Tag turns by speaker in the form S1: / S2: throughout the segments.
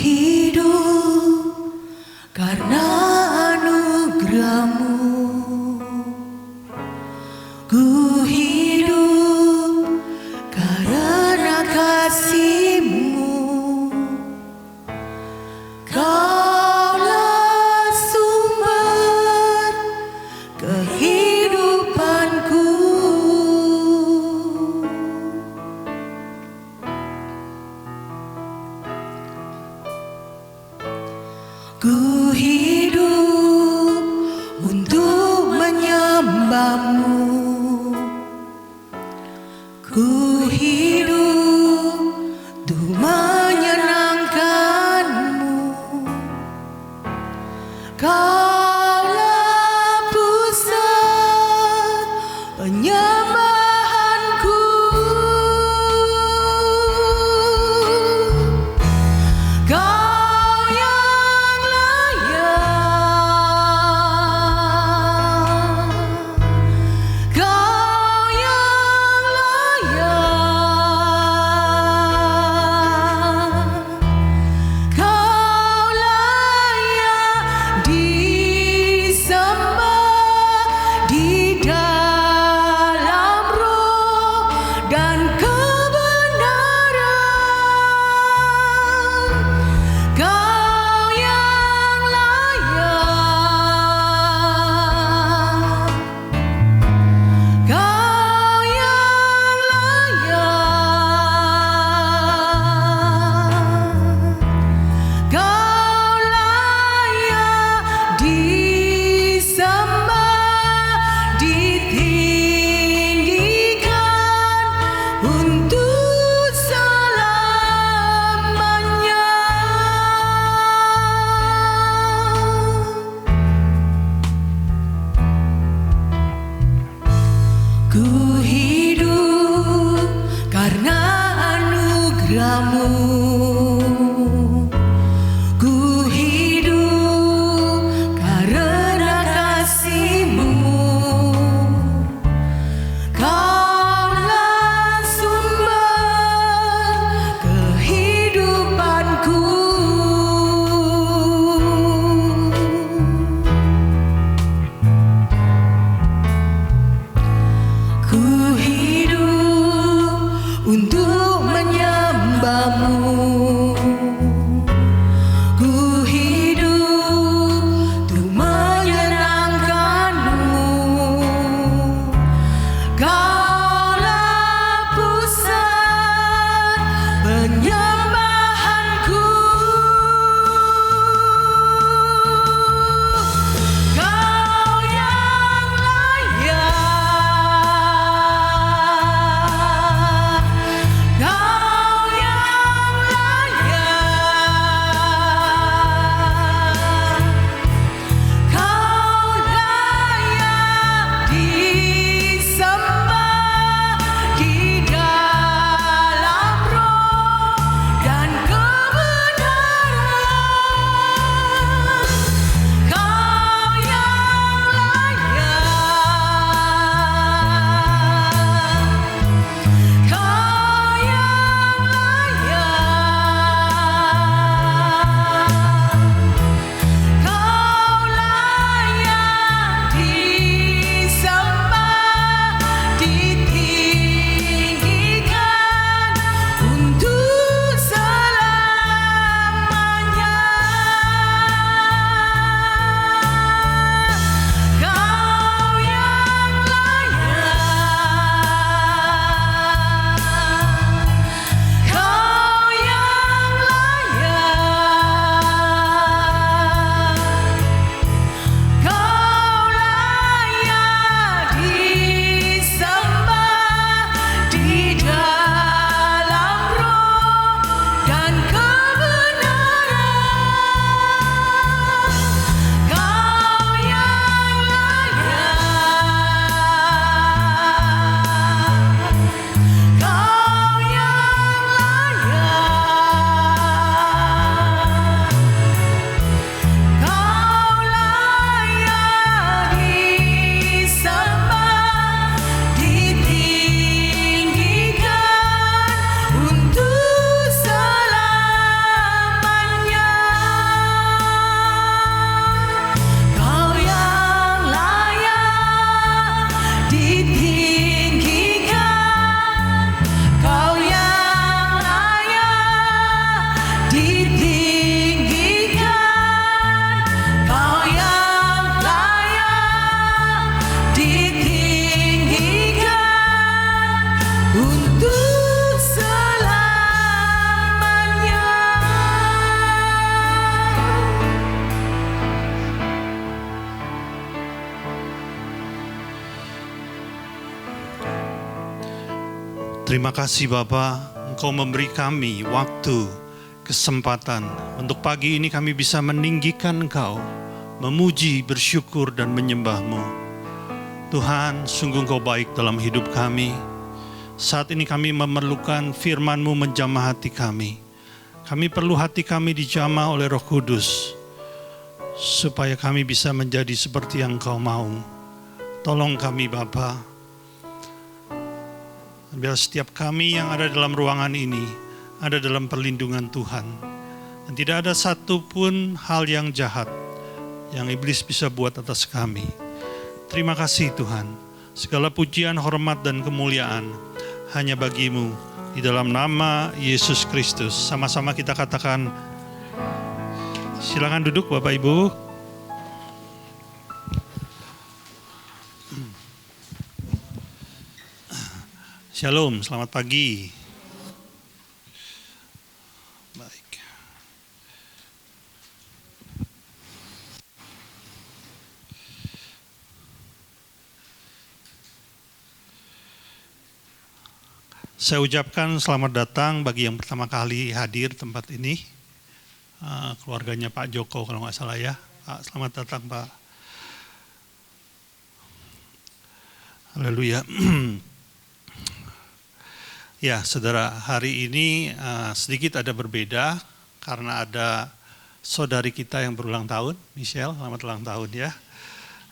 S1: hidup karena anugerahmu. Ku hidup karena kasih-Mu. Kaulah sumber kehidupanku. Ku hidup untuk menyembah-Mu. Ku hidup untuk menyenangkan-Mu. Kaulah pusat penyembahanku. Kau yang layak
S2: Terima kasih Bapa, Engkau memberi kami waktu, kesempatan untuk pagi ini kami bisa meninggikan Engkau, memuji, bersyukur dan menyembah-Mu. Tuhan, sungguh Engkau baik dalam hidup kami. Saat ini kami memerlukan firman-Mu menjamah hati kami. Kami perlu hati kami dijamah oleh Roh Kudus, supaya kami bisa menjadi seperti yang Engkau mau. Tolong kami Bapa. Biar setiap kami yang ada dalam ruangan ini ada dalam perlindungan Tuhan. Dan tidak ada satupun hal yang jahat yang iblis bisa buat atas kami. Terima kasih Tuhan. Segala pujian, hormat, dan kemuliaan hanya bagi-Mu. Di dalam nama Yesus Kristus. Sama-sama kita katakan, silakan duduk Bapak Ibu. Shalom, selamat pagi. Baik. Saya ucapkan selamat datang bagi yang pertama kali hadir tempat ini. Keluarganya Pak Joko kalau nggak salah ya. Pak, selamat datang Pak. Haleluya. Ya, saudara, hari ini sedikit ada berbeda karena ada saudari kita yang berulang tahun, Michelle, selamat ulang tahun ya.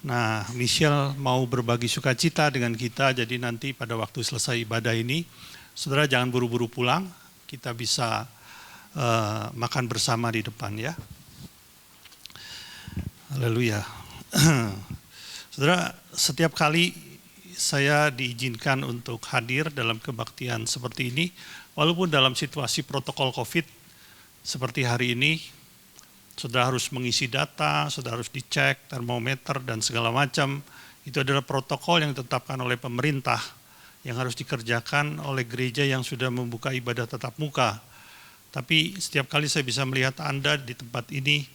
S2: Nah, Michelle mau berbagi sukacita dengan kita, jadi nanti pada waktu selesai ibadah ini, saudara jangan buru-buru pulang, kita bisa makan bersama di depan ya. Haleluya. Saudara, setiap kali saya diizinkan untuk hadir dalam kebaktian seperti ini, walaupun dalam situasi protokol COVID seperti hari ini, saudara harus mengisi data, saudara harus dicek termometer dan segala macam. Itu adalah protokol yang ditetapkan oleh pemerintah yang harus dikerjakan oleh gereja yang sudah membuka ibadah tatap muka. Tapi setiap kali saya bisa melihat Anda di tempat ini,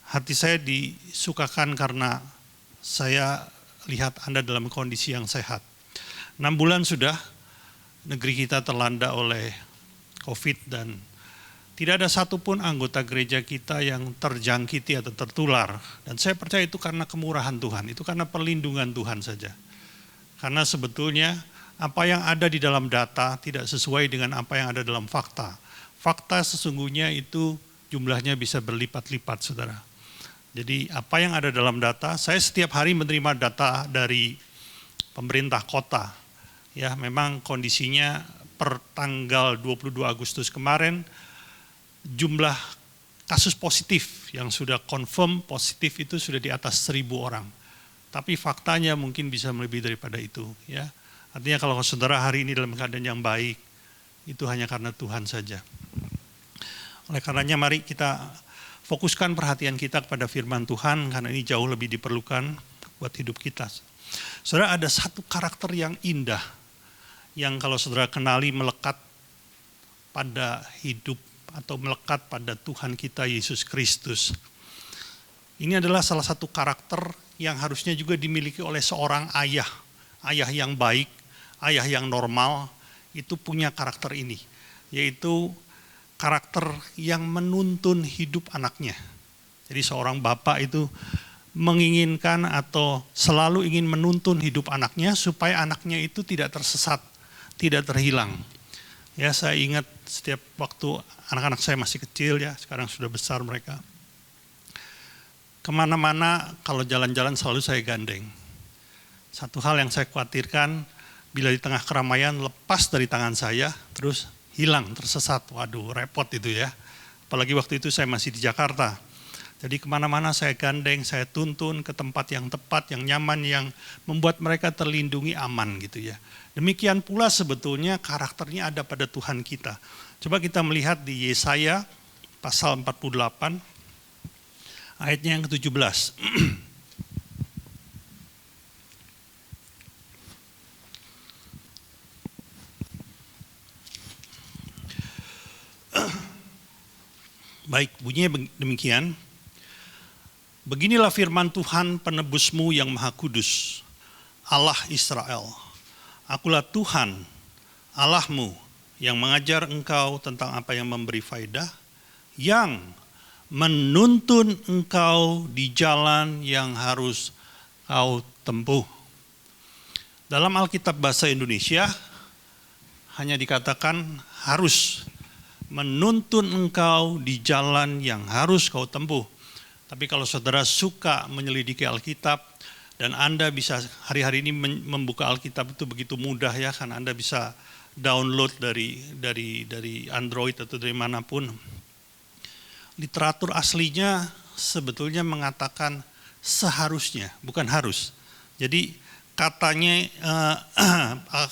S2: hati saya disukakan karena saya lihat Anda dalam kondisi yang sehat. 6 bulan sudah negeri kita terlanda oleh COVID dan tidak ada satupun anggota gereja kita yang terjangkiti atau tertular. Dan saya percaya itu karena kemurahan Tuhan, itu karena perlindungan Tuhan saja. Karena sebetulnya apa yang ada di dalam data tidak sesuai dengan apa yang ada dalam fakta. Fakta sesungguhnya itu jumlahnya bisa berlipat-lipat, saudara. Jadi apa yang ada dalam data, saya setiap hari menerima data dari pemerintah kota. Ya, memang kondisinya per tanggal 22 Agustus kemarin, jumlah kasus positif yang sudah confirm positif itu sudah di atas 1.000 orang. Tapi faktanya mungkin bisa melebihi daripada itu. Ya. Artinya kalau saudara hari ini dalam keadaan yang baik, itu hanya karena Tuhan saja. Oleh karenanya mari kita fokuskan perhatian kita kepada firman Tuhan, karena ini jauh lebih diperlukan buat hidup kita. Saudara, ada satu karakter yang indah, yang kalau saudara kenali melekat pada hidup atau melekat pada Tuhan kita Yesus Kristus. Ini adalah salah satu karakter yang harusnya juga dimiliki oleh seorang ayah. Ayah yang baik, ayah yang normal, itu punya karakter ini, yaitu karakter yang menuntun hidup anaknya. Jadi seorang bapak itu menginginkan atau selalu ingin menuntun hidup anaknya supaya anaknya itu tidak tersesat, tidak terhilang. Ya, saya ingat setiap waktu anak-anak saya masih kecil ya, sekarang sudah besar mereka. Kemana-mana kalau jalan-jalan selalu saya gandeng. Satu hal yang saya khawatirkan, bila di tengah keramaian lepas dari tangan saya, terus hilang, tersesat, waduh repot itu ya. Apalagi waktu itu saya masih di Jakarta. Jadi kemana-mana saya gandeng, saya tuntun ke tempat yang tepat, yang nyaman, yang membuat mereka terlindungi aman gitu ya. Demikian pula sebetulnya karakternya ada pada Tuhan kita. Coba kita melihat di Yesaya pasal 48, ayatnya yang ke-17. Baik, bunyinya demikian. Beginilah firman Tuhan penebusmu yang maha kudus, Allah Israel. Akulah Tuhan, Allahmu yang mengajar engkau tentang apa yang memberi faedah, yang menuntun engkau di jalan yang harus kau tempuh. Dalam Alkitab bahasa Indonesia hanya dikatakan harus, menuntun engkau di jalan yang harus kau tempuh. Tapi kalau saudara suka menyelidiki Alkitab, dan Anda bisa hari-hari ini membuka Alkitab itu begitu mudah ya, kan Anda bisa download dari Android atau dari manapun. Literatur aslinya sebetulnya mengatakan seharusnya, bukan harus. Jadi katanya,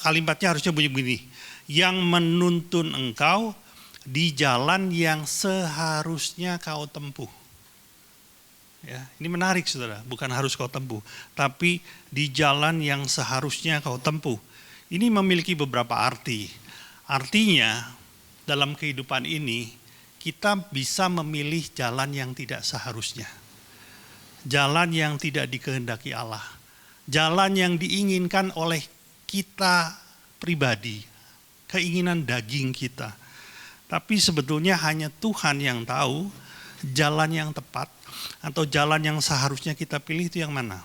S2: kalimatnya harusnya bunyi begini, yang menuntun engkau di jalan yang seharusnya kau tempuh. Ya, ini menarik saudara, bukan harus kau tempuh, tapi di jalan yang seharusnya kau tempuh. Ini memiliki beberapa arti. Artinya dalam kehidupan ini kita bisa memilih jalan yang tidak seharusnya. Jalan yang tidak dikehendaki Allah. Jalan yang diinginkan oleh kita pribadi, keinginan daging kita. Tapi sebetulnya hanya Tuhan yang tahu jalan yang tepat atau jalan yang seharusnya kita pilih itu yang mana.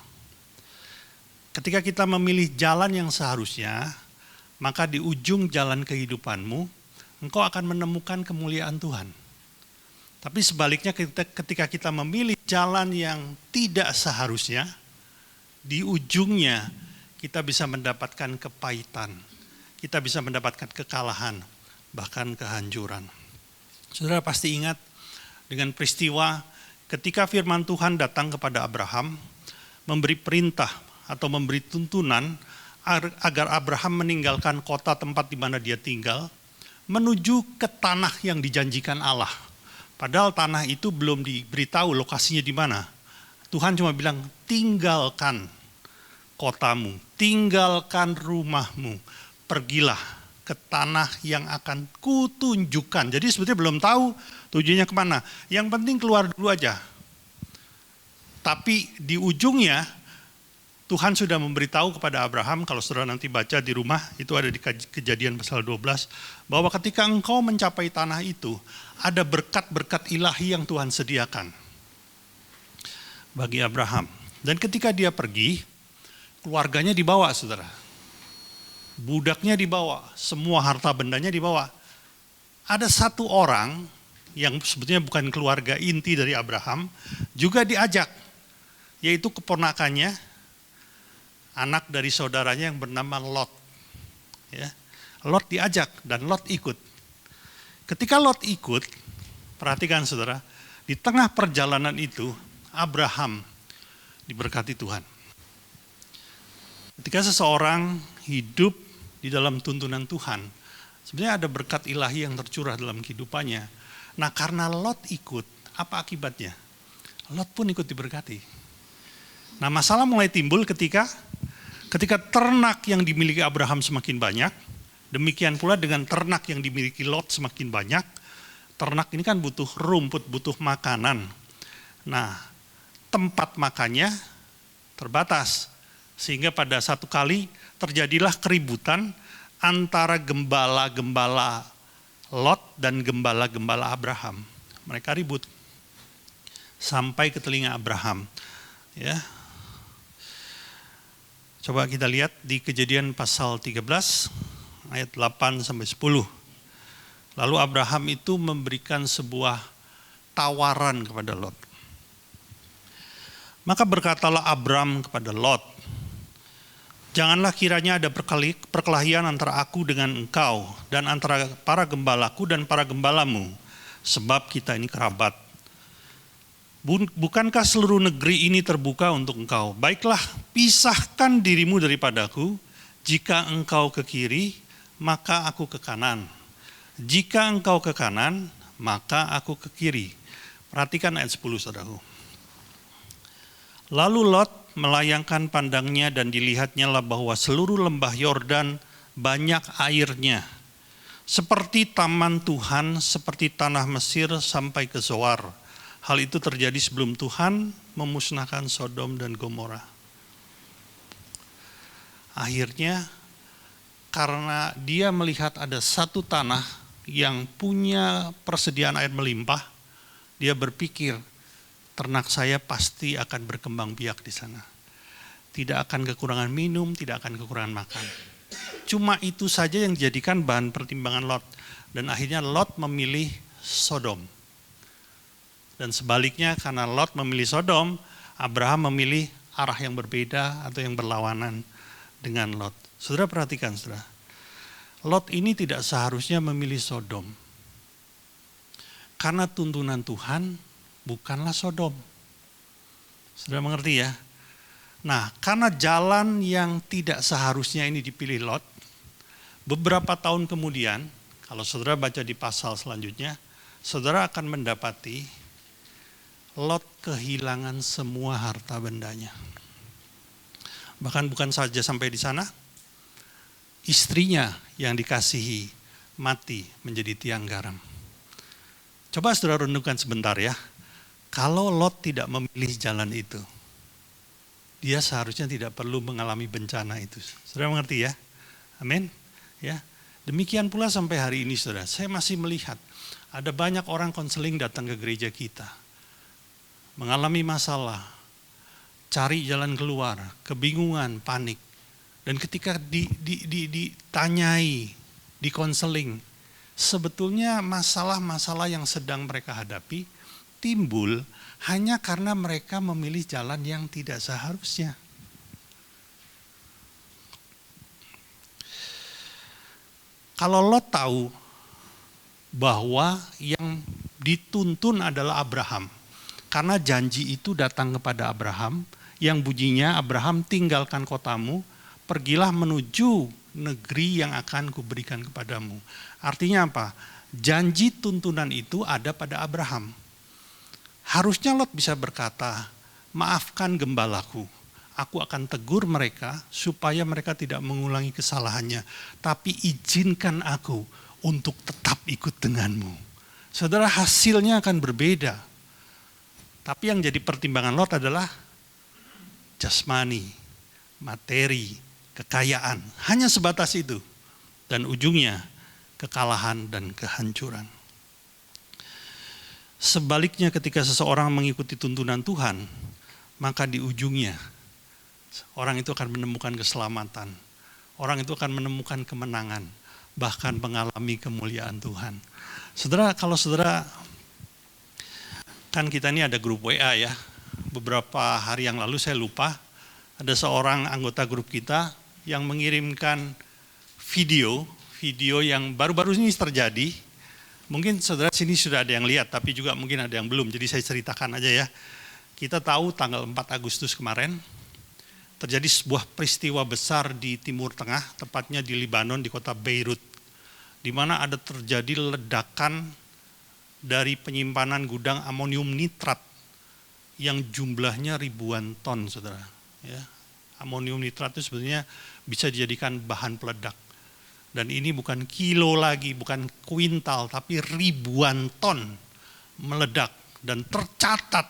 S2: Ketika kita memilih jalan yang seharusnya, maka di ujung jalan kehidupanmu, engkau akan menemukan kemuliaan Tuhan. Tapi sebaliknya ketika kita memilih jalan yang tidak seharusnya, di ujungnya kita bisa mendapatkan kepahitan, kita bisa mendapatkan kekalahan, bahkan kehancuran. Saudara pasti ingat dengan peristiwa ketika firman Tuhan datang kepada Abraham, memberi perintah atau memberi tuntunan agar Abraham meninggalkan kota tempat di mana dia tinggal, menuju ke tanah yang dijanjikan Allah. Padahal tanah itu belum diberitahu lokasinya di mana. Tuhan cuma bilang, tinggalkan kotamu, tinggalkan rumahmu, pergilah ke tanah yang akan kutunjukkan. Jadi sebetulnya belum tahu tujuannya kemana. Yang penting keluar dulu aja. Tapi di ujungnya Tuhan sudah memberitahu kepada Abraham, kalau saudara nanti baca di rumah, itu ada di Kejadian pasal 12, bahwa ketika engkau mencapai tanah itu, ada berkat-berkat ilahi yang Tuhan sediakan bagi Abraham. Dan ketika dia pergi, keluarganya dibawa saudara. Budaknya dibawa, semua harta bendanya dibawa. Ada satu orang yang sebetulnya bukan keluarga inti dari Abraham, juga diajak, yaitu keponakannya, anak dari saudaranya yang bernama Lot. Ya. Lot diajak dan Lot ikut. Ketika Lot ikut, perhatikan saudara, di tengah perjalanan itu Abraham diberkati Tuhan. Ketika seseorang hidup di dalam tuntunan Tuhan, sebenarnya ada berkat ilahi yang tercurah dalam kehidupannya. Nah karena Lot ikut, apa akibatnya? Lot pun ikut diberkati. Nah masalah mulai timbul ketika ternak yang dimiliki Abraham semakin banyak, demikian pula dengan ternak yang dimiliki Lot semakin banyak. Ternak ini kan butuh rumput, butuh makanan. Nah tempat makannya terbatas. Sehingga pada satu kali terjadilah keributan antara gembala-gembala Lot dan gembala-gembala Abraham. Mereka ribut sampai ke telinga Abraham. Ya. Coba kita lihat di Kejadian pasal 13 ayat 8 sampai 10. Lalu Abraham itu memberikan sebuah tawaran kepada Lot. Maka berkatalah Abram kepada Lot, janganlah kiranya ada perkelahian antara aku dengan engkau dan antara para gembalaku dan para gembalamu, sebab kita ini kerabat. Bukankah seluruh negeri ini terbuka untuk engkau? Baiklah, pisahkan dirimu daripadaku. Jika engkau ke kiri, maka aku ke kanan. Jika engkau ke kanan, maka aku ke kiri. Perhatikan ayat 10 saudaraku. Lalu Lot melayangkan pandangnya dan dilihatnya lah bahwa seluruh lembah Yordan banyak airnya. Seperti taman Tuhan, seperti tanah Mesir sampai ke Zoar. Hal itu terjadi sebelum Tuhan memusnahkan Sodom dan Gomora. Akhirnya karena dia melihat ada satu tanah yang punya persediaan air melimpah, dia berpikir ternak saya pasti akan berkembang biak di sana. Tidak akan kekurangan minum, tidak akan kekurangan makan. Cuma itu saja yang dijadikan bahan pertimbangan Lot. Dan akhirnya Lot memilih Sodom. Dan sebaliknya karena Lot memilih Sodom, Abraham memilih arah yang berbeda atau yang berlawanan dengan Lot. Saudara perhatikan, saudara. Lot ini tidak seharusnya memilih Sodom. Karena tuntunan Tuhan bukanlah Sodom. Saudara mengerti ya? Nah, karena jalan yang tidak seharusnya ini dipilih Lot, beberapa tahun kemudian, kalau saudara baca di pasal selanjutnya, saudara akan mendapati Lot kehilangan semua harta bendanya. Bahkan bukan saja sampai di sana, istrinya yang dikasihi mati menjadi tiang garam. Coba saudara renungkan sebentar ya, kalau Lot tidak memilih jalan itu, dia seharusnya tidak perlu mengalami bencana itu. Saudara mengerti ya? Amin. Ya. Demikian pula sampai hari ini saudara, saya masih melihat ada banyak orang konseling datang ke gereja kita. Mengalami masalah, cari jalan keluar, kebingungan, panik. Dan ketika ditanyai, dikonseling, sebetulnya masalah-masalah yang sedang mereka hadapi timbul hanya karena mereka memilih jalan yang tidak seharusnya. Kalau Lot tahu bahwa yang dituntun adalah Abraham, karena janji itu datang kepada Abraham, yang bunyinya Abraham tinggalkan kotamu, pergilah menuju negeri yang akan kuberikan kepadamu. Artinya apa? Janji tuntunan itu ada pada Abraham. Harusnya Lot bisa berkata, maafkan gembalaku, aku akan tegur mereka supaya mereka tidak mengulangi kesalahannya. Tapi izinkan aku untuk tetap ikut denganmu. Saudara, hasilnya akan berbeda. Tapi yang jadi pertimbangan Lot adalah jasmani, materi, kekayaan. Hanya sebatas itu. Dan ujungnya kekalahan dan kehancuran. Sebaliknya ketika seseorang mengikuti tuntunan Tuhan, maka di ujungnya orang itu akan menemukan keselamatan. Orang itu akan menemukan kemenangan, bahkan mengalami kemuliaan Tuhan. Saudara, kalau saudara, kan kita ini ada grup WA ya. Beberapa hari yang lalu saya lupa, ada seorang anggota grup kita yang mengirimkan video yang baru-baru ini terjadi. Mungkin saudara sini sudah ada yang lihat, tapi juga mungkin ada yang belum. Jadi saya ceritakan aja ya. Kita tahu tanggal 4 Agustus kemarin, terjadi sebuah peristiwa besar di Timur Tengah, tepatnya di Lebanon, di kota Beirut, di mana ada terjadi ledakan dari penyimpanan gudang amonium nitrat yang jumlahnya ribuan ton, saudara. Ya, amonium nitrat itu sebenarnya bisa dijadikan bahan peledak. Dan ini bukan kilo lagi, bukan kuintal, tapi ribuan ton meledak. Dan tercatat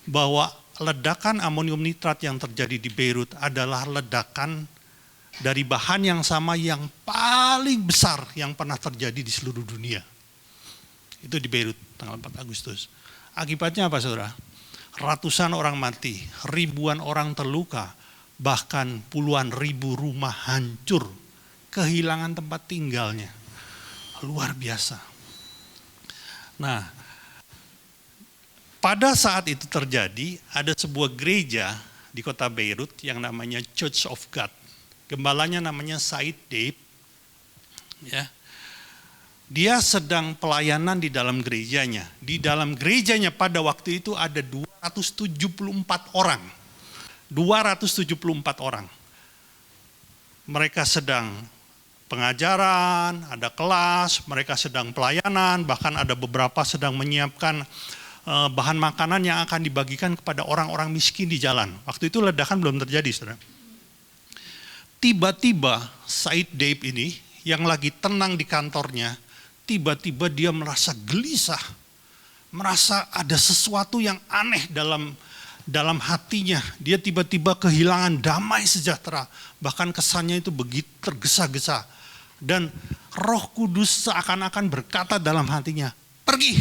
S2: bahwa ledakan amonium nitrat yang terjadi di Beirut adalah ledakan dari bahan yang sama yang paling besar yang pernah terjadi di seluruh dunia. Itu di Beirut, tanggal 4 Agustus. Akibatnya apa, saudara? Ratusan orang mati, ribuan orang terluka, bahkan puluhan ribu rumah hancur, kehilangan tempat tinggalnya. Luar biasa. Nah, pada saat itu terjadi, ada sebuah gereja di kota Beirut yang namanya Church of God. Gembalanya namanya Said Deib. Ya. Dia sedang pelayanan di dalam gerejanya. Di dalam gerejanya pada waktu itu ada 274 orang. 274 orang. Mereka sedang pengajaran, ada kelas, mereka sedang pelayanan, bahkan ada beberapa sedang menyiapkan bahan makanan yang akan dibagikan kepada orang-orang miskin di jalan. Waktu itu ledakan belum terjadi, saudara. Tiba-tiba Said Deib ini yang lagi tenang di kantornya, tiba-tiba dia merasa gelisah, merasa ada sesuatu yang aneh dalam hatinya dia tiba-tiba kehilangan damai sejahtera. Bahkan kesannya itu begitu tergesa-gesa. Dan Roh Kudus seakan-akan berkata dalam hatinya, pergi,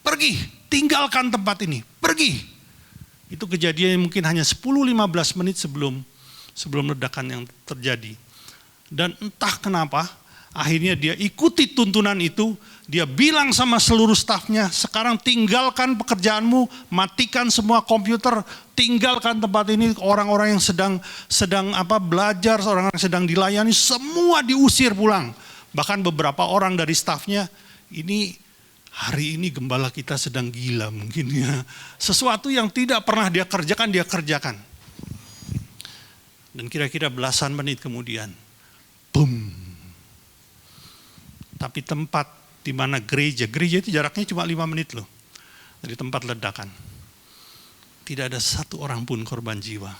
S2: pergi, tinggalkan tempat ini, pergi. Itu kejadian mungkin hanya 10-15 menit sebelum ledakan yang terjadi. Dan entah kenapa, akhirnya dia ikuti tuntunan itu, dia bilang sama seluruh stafnya, sekarang tinggalkan pekerjaanmu, matikan semua komputer, tinggalkan tempat ini, orang-orang yang sedang belajar, orang yang sedang dilayani, semua diusir pulang. Bahkan beberapa orang dari stafnya, ini hari ini gembala kita sedang gila mungkin ya. Sesuatu yang tidak pernah dia kerjakan. Dan kira-kira belasan menit kemudian, boom. Tapi tempat di mana gereja itu jaraknya cuma 5 menit loh. Dari tempat ledakan. Tidak ada satu orang pun korban jiwa.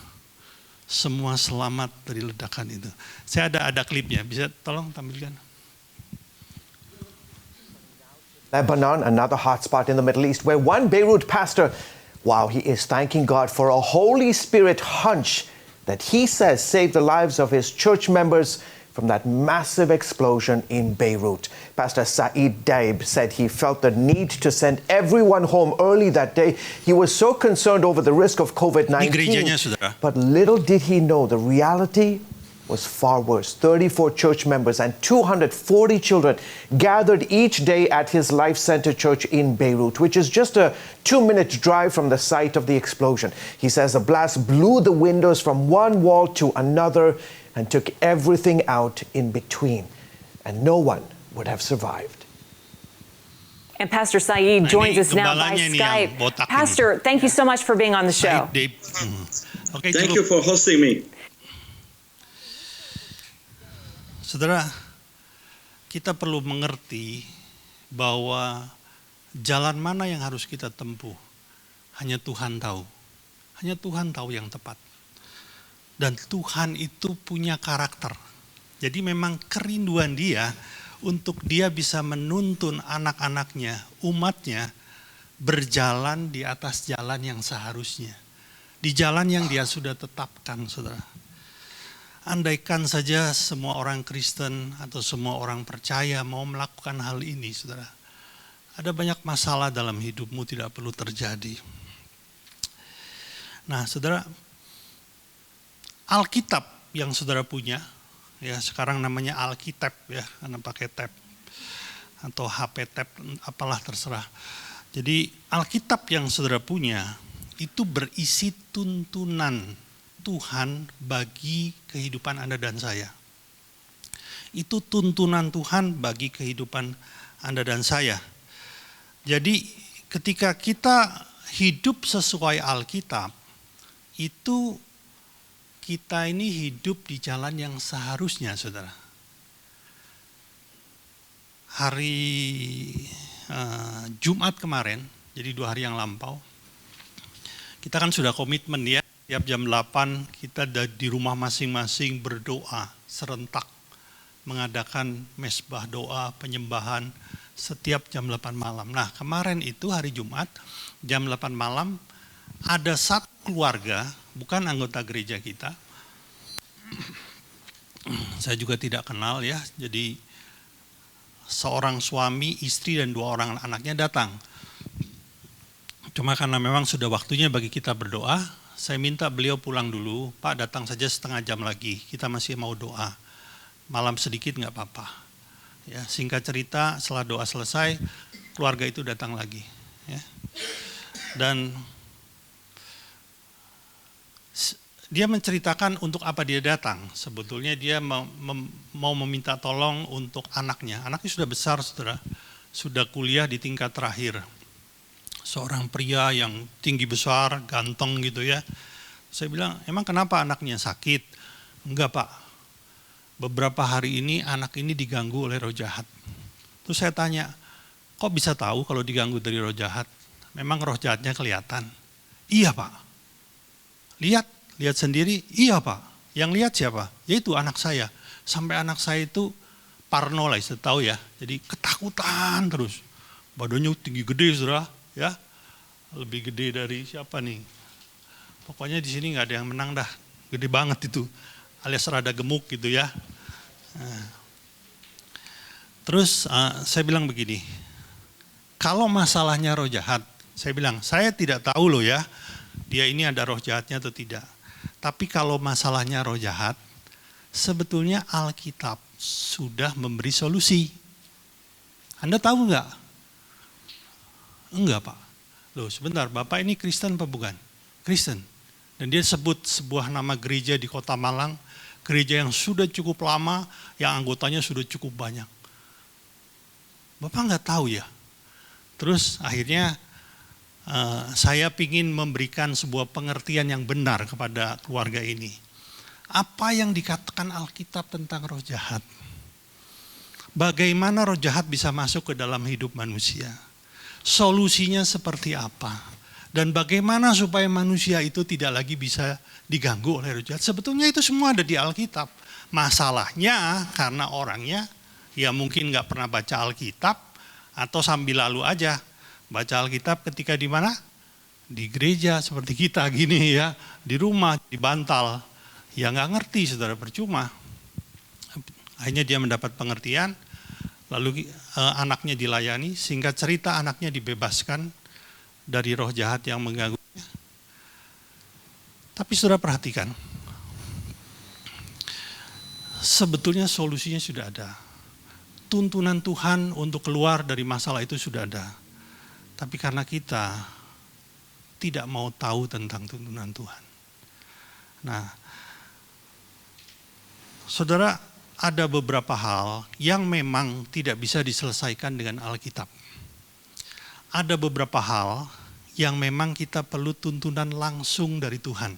S2: Semua selamat dari ledakan itu. Saya ada klipnya, bisa tolong tampilkan.
S3: Lebanon, another hotspot in the Middle East, where one Beirut pastor, he is thanking God for a Holy Spirit hunch that he says saved the lives of his church members from that massive explosion in Beirut. Pastor Saeed Daib said he felt the need to send everyone home early that day. He was so concerned over the risk of COVID-19. But little did he know the reality was far worse. 34 church members and 240 children gathered each day at his Life Center Church in Beirut, which is just a 2-minute drive from the site of the explosion. He says the blast blew the windows from one wall to another and took everything out in between, and no one would have survived.
S4: And Pastor Saeed joins us now by Skype. Pastor, thank you so much for being on the show.
S5: Thank you for hosting me.
S2: Saudara, kita perlu mengerti bahwa jalan mana yang harus kita tempuh, hanya Tuhan tahu. Hanya Tuhan tahu yang tepat. Dan Tuhan itu punya karakter. Jadi memang kerinduan dia untuk dia bisa menuntun anak-anaknya, umatnya, berjalan di atas jalan yang seharusnya. Di jalan yang dia sudah tetapkan, saudara. Andaikan saja semua orang Kristen atau semua orang percaya mau melakukan hal ini, saudara. Ada banyak masalah dalam hidupmu tidak perlu terjadi. Nah, saudara, Alkitab yang saudara punya, ya sekarang namanya Alkitab ya, karena pakai tab atau HP tab, apalah terserah. Jadi Alkitab yang saudara punya itu berisi tuntunan Tuhan bagi kehidupan Anda dan saya. Itu tuntunan Tuhan bagi kehidupan Anda dan saya. Jadi ketika kita hidup sesuai Alkitab, itu kita ini hidup di jalan yang seharusnya, saudara. Hari Jumat kemarin, jadi 2 hari yang lampau, kita kan sudah komitmen ya. Tiap jam 8 kita di rumah masing-masing berdoa serentak. Mengadakan mesbah doa, penyembahan setiap jam 8 malam. Nah kemarin itu hari Jumat jam 8 malam ada satu keluarga, bukan anggota gereja kita. Saya juga tidak kenal ya, jadi seorang suami, istri dan 2 orang anaknya datang. Cuma karena memang sudah waktunya bagi kita berdoa, saya minta beliau pulang dulu, Pak datang saja setengah jam lagi, kita masih mau doa. Malam sedikit nggak apa-apa. Ya, singkat cerita, setelah doa selesai, keluarga itu datang lagi. Ya. Dan dia menceritakan untuk apa dia datang. Sebetulnya dia mau meminta tolong untuk anaknya. Anaknya sudah besar, saudara. Sudah kuliah di tingkat terakhir. Seorang pria yang tinggi besar, ganteng gitu ya. Saya bilang, emang kenapa anaknya sakit? Enggak Pak, beberapa hari ini anak ini diganggu oleh roh jahat. Terus saya tanya, kok bisa tahu kalau diganggu dari roh jahat? Memang roh jahatnya kelihatan? Iya Pak. Lihat sendiri? Iya Pak. Yang lihat siapa? Yaitu anak saya. Sampai anak saya itu parno lah, saya tahu ya. Jadi ketakutan terus. Badannya tinggi gede saudara. Ya, lebih gede dari siapa nih? Pokoknya di sini nggak ada yang menang dah, gede banget itu, alias rada gemuk gitu ya. Nah, terus saya bilang begini, kalau masalahnya roh jahat, saya bilang saya tidak tahu loh ya, dia ini ada roh jahatnya atau tidak. Tapi kalau masalahnya roh jahat, sebetulnya Alkitab sudah memberi solusi. Anda tahu nggak? Enggak Pak. Loh sebentar, Bapak ini Kristen apa bukan? Kristen. Dan dia sebut sebuah nama gereja di Kota Malang, gereja yang sudah cukup lama, yang anggotanya sudah cukup banyak. Bapak nggak tahu ya? Terus akhirnya saya ingin memberikan sebuah pengertian yang benar kepada keluarga ini. Apa yang dikatakan Alkitab tentang roh jahat? Bagaimana roh jahat bisa masuk ke dalam hidup manusia? Solusinya seperti apa? Dan bagaimana supaya manusia itu tidak lagi bisa diganggu oleh roh jahat? Sebetulnya itu semua ada di Alkitab. Masalahnya karena orangnya ya mungkin nggak pernah baca Alkitab atau sambil lalu aja. Baca Alkitab ketika di mana? Di gereja seperti kita gini ya, di rumah, di bantal. Ya nggak ngerti saudara, percuma. Akhirnya dia mendapat pengertian, lalu anaknya dilayani, sehingga cerita anaknya dibebaskan dari roh jahat yang mengganggunya. Tapi saudara perhatikan, sebetulnya solusinya sudah ada. Tuntunan Tuhan untuk keluar dari masalah itu sudah ada. Tapi karena kita tidak mau tahu tentang tuntunan Tuhan. Nah, saudara, ada beberapa hal yang memang tidak bisa diselesaikan dengan Alkitab. Ada beberapa hal yang memang kita perlu tuntunan langsung dari Tuhan.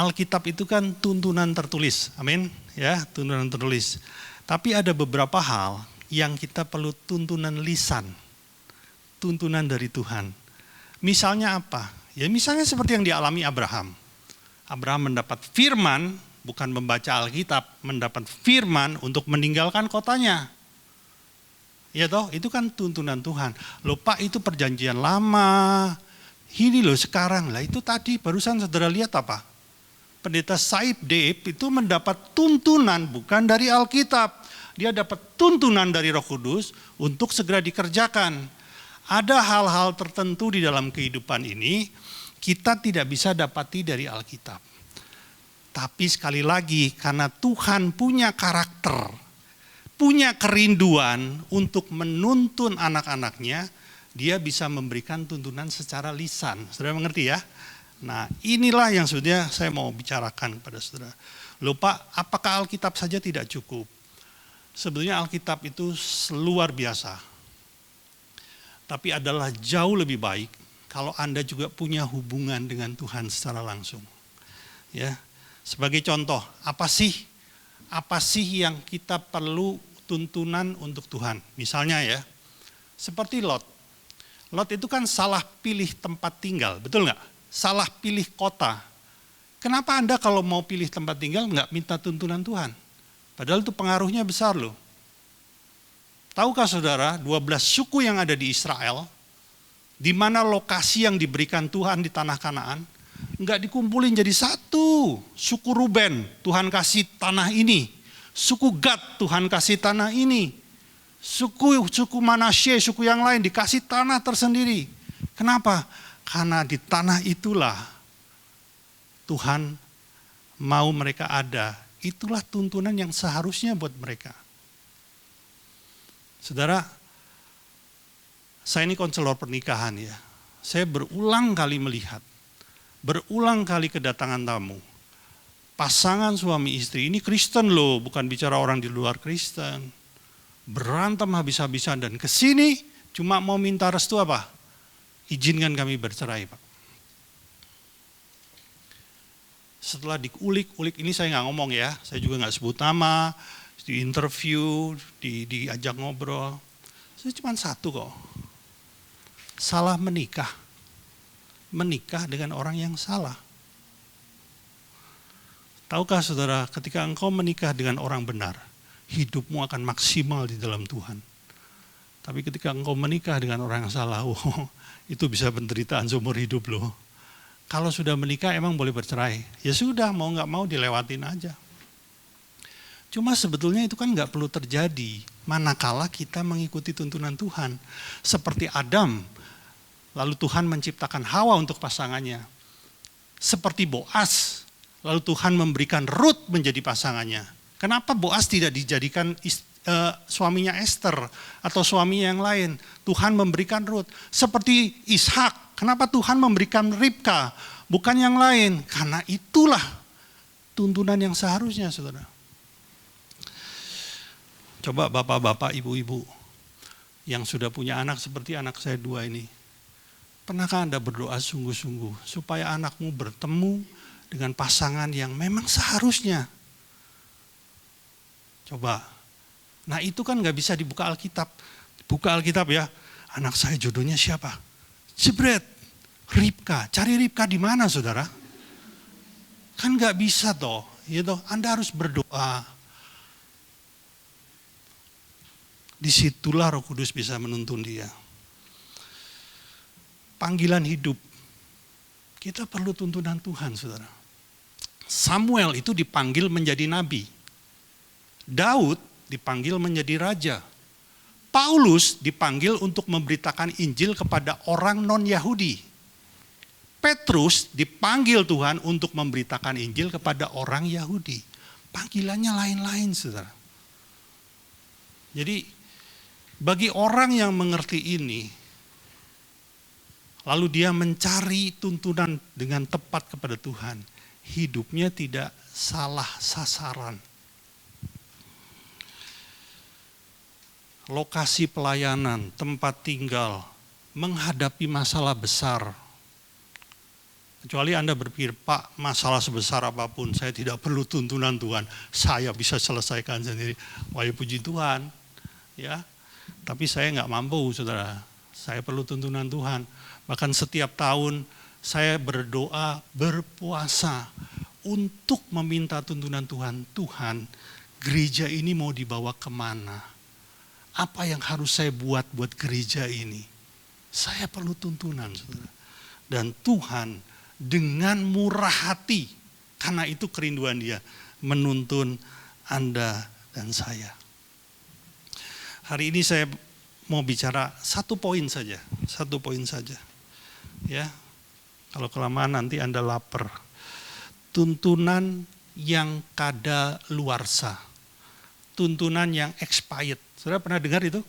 S2: Alkitab itu kan tuntunan tertulis, amin, ya, tuntunan tertulis. Tapi ada beberapa hal yang kita perlu tuntunan lisan, tuntunan dari Tuhan. Misalnya apa? Ya misalnya seperti yang dialami Abraham. Abraham mendapat firman, bukan membaca Alkitab, mendapat firman untuk meninggalkan kotanya. Ya toh, itu kan tuntunan Tuhan. Loh Pak, itu perjanjian lama. Ini loh sekarang. Lah itu tadi barusan saudara lihat apa? Pendeta Saib Deep itu mendapat tuntunan bukan dari Alkitab. Dia dapat tuntunan dari Roh Kudus untuk segera dikerjakan. Ada hal-hal tertentu di dalam kehidupan ini kita tidak bisa dapati dari Alkitab. Tapi sekali lagi karena Tuhan punya karakter, punya kerinduan untuk menuntun anak-anaknya, dia bisa memberikan tuntunan secara lisan. Saudara mengerti ya? Nah inilah yang sudah saya mau bicarakan kepada saudara. Loh Pak, apakah Alkitab saja tidak cukup? Sebetulnya Alkitab itu luar biasa. Tapi adalah jauh lebih baik kalau Anda juga punya hubungan dengan Tuhan secara langsung. Ya. Sebagai contoh, apa sih yang kita perlu tuntunan untuk Tuhan? Misalnya ya, seperti Lot. Lot itu kan salah pilih tempat tinggal, betul nggak? Salah pilih kota. Kenapa Anda kalau mau pilih tempat tinggal nggak minta tuntunan Tuhan? Padahal itu pengaruhnya besar loh. Tahukah saudara, 12 suku yang ada di Israel, di mana lokasi yang diberikan Tuhan di tanah Kanaan, enggak dikumpulin jadi satu. Suku Ruben, Tuhan kasih tanah ini. Suku Gad, Tuhan kasih tanah ini. Suku Manasye, suku yang lain dikasih tanah tersendiri. Kenapa? Karena di tanah itulah Tuhan mau mereka ada. Itulah tuntunan yang seharusnya buat mereka. Saudara, saya ini konselor pernikahan ya. Saya berulang kali melihat, berulang kali kedatangan tamu. Pasangan suami istri ini Kristen loh, bukan bicara orang di luar Kristen. Berantem habis-habisan dan kesini cuma mau minta restu apa? Izinkan kami bercerai Pak. Setelah diulik-ulik, ini saya nggak ngomong ya, saya juga nggak sebut nama, di interview, diajak ngobrol. Saya cuma satu kok, salah menikah. Menikah dengan orang yang salah. Tahukah saudara, ketika engkau menikah dengan orang benar, hidupmu akan maksimal di dalam Tuhan. Tapi ketika engkau menikah dengan orang yang salah, itu bisa penderitaan seumur hidup loh. Kalau sudah menikah emang boleh bercerai. Ya sudah, mau nggak mau dilewatin aja. Cuma sebetulnya itu kan nggak perlu terjadi. Manakala kita mengikuti tuntunan Tuhan. Seperti Adam, lalu Tuhan menciptakan Hawa untuk pasangannya. Seperti Boas, lalu Tuhan memberikan Rut menjadi pasangannya. Kenapa Boas tidak dijadikan suaminya Esther atau suaminya yang lain? Tuhan memberikan Rut. Seperti Ishak, kenapa Tuhan memberikan Ribka, bukan yang lain? Karena itulah tuntunan yang seharusnya, saudara. Coba bapak-bapak, ibu-ibu yang sudah punya anak seperti anak saya 2 ini. Pernahkah Anda berdoa sungguh-sungguh supaya anakmu bertemu dengan pasangan yang memang seharusnya? Coba. Nah itu kan gak bisa dibuka Alkitab. Buka Alkitab ya, anak saya jodohnya siapa? Jebret, Ribka. Cari Ribka di mana, saudara? Kan gak bisa toh. Gitu. Anda harus berdoa. Disitulah Roh Kudus bisa menuntun dia. Panggilan hidup. Kita perlu tuntunan Tuhan, saudara. Samuel itu dipanggil menjadi nabi. Daud dipanggil menjadi raja. Paulus dipanggil untuk memberitakan Injil kepada orang non-Yahudi. Petrus dipanggil Tuhan untuk memberitakan Injil kepada orang Yahudi. Panggilannya lain-lain, saudara. Jadi bagi orang yang mengerti ini, lalu dia mencari tuntunan dengan tepat kepada Tuhan, hidupnya tidak salah sasaran. Lokasi pelayanan, tempat tinggal, menghadapi masalah besar. Kecuali Anda berpikir, Pak, masalah sebesar apapun, saya tidak perlu tuntunan Tuhan, saya bisa selesaikan sendiri. Wah, ya puji Tuhan, ya. Tapi saya nggak mampu, saudara. Saya perlu tuntunan Tuhan. Bahkan setiap tahun saya berdoa, berpuasa untuk meminta tuntunan Tuhan. Tuhan, gereja ini mau dibawa kemana? Apa yang harus saya buat gereja ini? Saya perlu tuntunan, saudara. Dan Tuhan dengan murah hati, karena itu kerinduan dia, menuntun Anda dan saya. Hari ini saya mau bicara satu poin saja. Ya, kalau kelamaan nanti Anda lapar. Tuntunan yang kadaluarsa. Tuntunan yang expired. Saudara pernah dengar itu?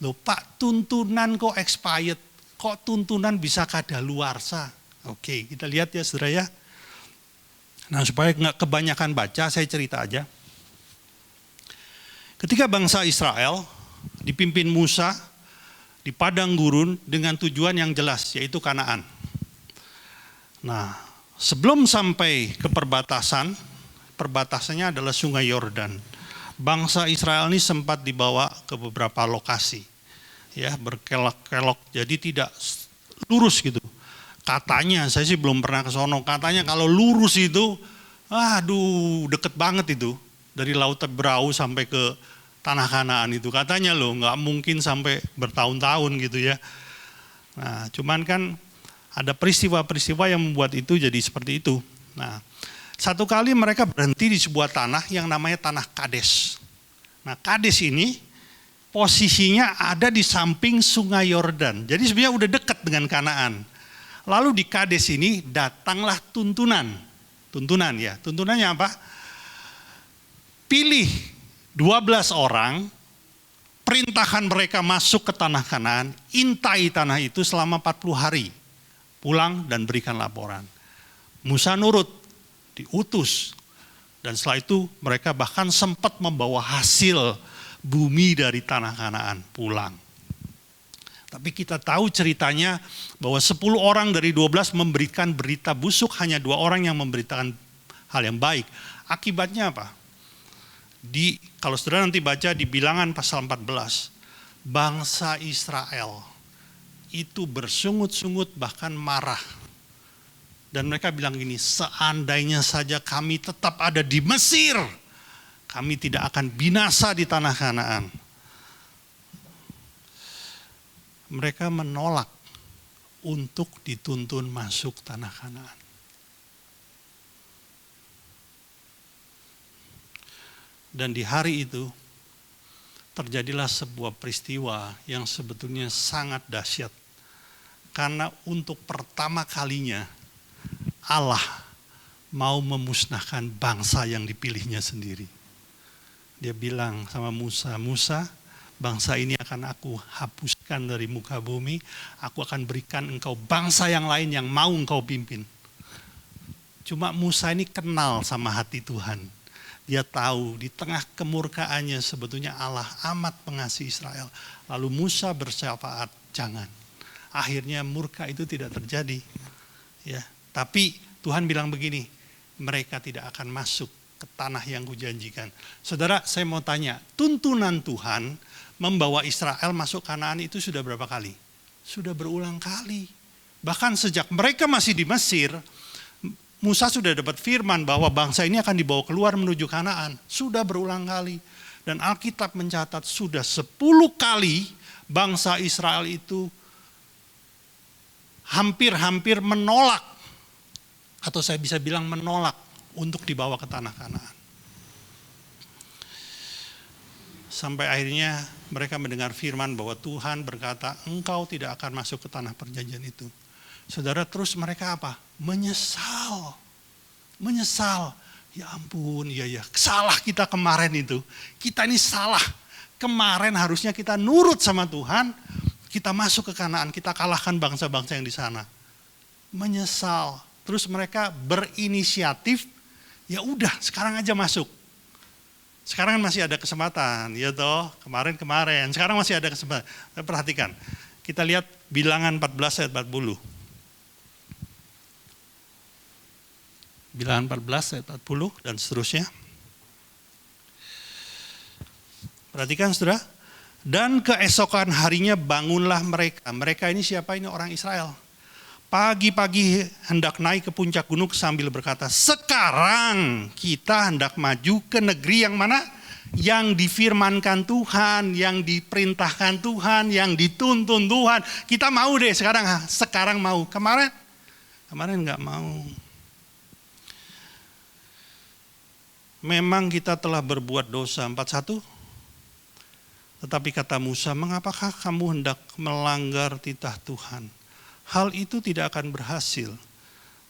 S2: Loh Pak, tuntunan kok expired? Kok tuntunan bisa kadaluarsa? Oke, kita lihat ya saudara ya. Nah supaya nggak kebanyakan baca, saya cerita aja. Ketika bangsa Israel dipimpin Musa di padang gurun dengan tujuan yang jelas, yaitu Kanaan. Nah, sebelum sampai ke perbatasan, perbatasannya adalah Sungai Yordan. Bangsa Israel ini sempat dibawa ke beberapa lokasi, ya berkelok-kelok, jadi tidak lurus gitu. Katanya, saya sih belum pernah ke sono. Katanya kalau lurus itu, aduh deket banget itu, dari Laut Tebrau sampai ke Tanah Kanaan itu. Katanya loh, nggak mungkin sampai bertahun-tahun gitu ya. Nah, cuman kan ada peristiwa-peristiwa yang membuat itu jadi seperti itu. Nah, satu kali mereka berhenti di sebuah tanah yang namanya Tanah Kades. Nah, Kades ini posisinya ada di samping Sungai Yordan. Jadi sebenarnya udah dekat dengan Kanaan. Lalu di Kades ini datanglah tuntunan. Tuntunannya apa? Pilih 12 orang, perintahkan mereka masuk ke Tanah Kanaan, intai tanah itu selama 40 hari. Pulang dan berikan laporan. Musa nurut. Diutus, dan setelah itu mereka bahkan sempat membawa hasil bumi dari Tanah Kanaan pulang. Tapi kita tahu ceritanya bahwa 10 orang dari 12 memberikan berita busuk, hanya 2 orang yang memberitakan hal yang baik. Akibatnya apa? Kalau saudara nanti baca di Bilangan pasal 14, bangsa Israel itu bersungut-sungut bahkan marah. Dan mereka bilang gini, seandainya saja kami tetap ada di Mesir, kami tidak akan binasa di Tanah Kanaan. Mereka menolak untuk dituntun masuk tanah Kanaan. Dan di hari itu terjadilah sebuah peristiwa yang sebetulnya sangat dahsyat. Karena untuk pertama kalinya Allah mau memusnahkan bangsa yang dipilihnya sendiri. Dia bilang sama Musa, Musa, bangsa ini akan aku hapuskan dari muka bumi, aku akan berikan engkau bangsa yang lain yang mau engkau pimpin. Cuma Musa ini kenal sama hati Tuhan. Dia tahu di tengah kemurkaannya sebetulnya Allah amat mengasihi Israel. Lalu Musa bersyafaat, jangan. Akhirnya murka itu tidak terjadi. Ya, tapi Tuhan bilang begini, mereka tidak akan masuk ke tanah yang kujanjikan. Saudara, saya mau tanya, tuntunan Tuhan membawa Israel masuk Kanaan itu sudah berapa kali? Sudah berulang kali. Bahkan sejak mereka masih di Mesir, Musa sudah dapat firman bahwa bangsa ini akan dibawa keluar menuju Kanaan. Sudah berulang kali. Dan Alkitab mencatat sudah 10 kali bangsa Israel itu hampir-hampir menolak, atau saya bisa bilang menolak untuk dibawa ke tanah Kanaan. Sampai akhirnya mereka mendengar firman bahwa Tuhan berkata, engkau tidak akan masuk ke tanah perjanjian itu. Saudara, terus mereka apa? Menyesal. Menyesal. Ya ampun, ya salah kita kemarin itu. Kita ini salah. Kemarin harusnya kita nurut sama Tuhan. Kita masuk ke Kanaan, kita kalahkan bangsa-bangsa yang di sana. Menyesal. Terus mereka berinisiatif, ya udah sekarang aja masuk. Sekarang masih ada kesempatan, ya toh, kemarin. Sekarang masih ada kesempatan. Perhatikan, kita lihat Bilangan 14 ayat 40. Bilangan 14 ayat 40 dan seterusnya. Perhatikan saudara. Dan keesokan harinya bangunlah mereka. Mereka ini siapa? Ini orang Israel. Pagi-pagi hendak naik ke puncak gunung sambil berkata, sekarang kita hendak maju ke negeri yang mana? Yang difirmankan Tuhan, yang diperintahkan Tuhan, yang dituntun Tuhan. Kita mau deh sekarang mau. Kemarin enggak mau. Memang kita telah berbuat dosa. 41. Tetapi kata Musa, mengapakah kamu hendak melanggar titah Tuhan? Hal itu tidak akan berhasil.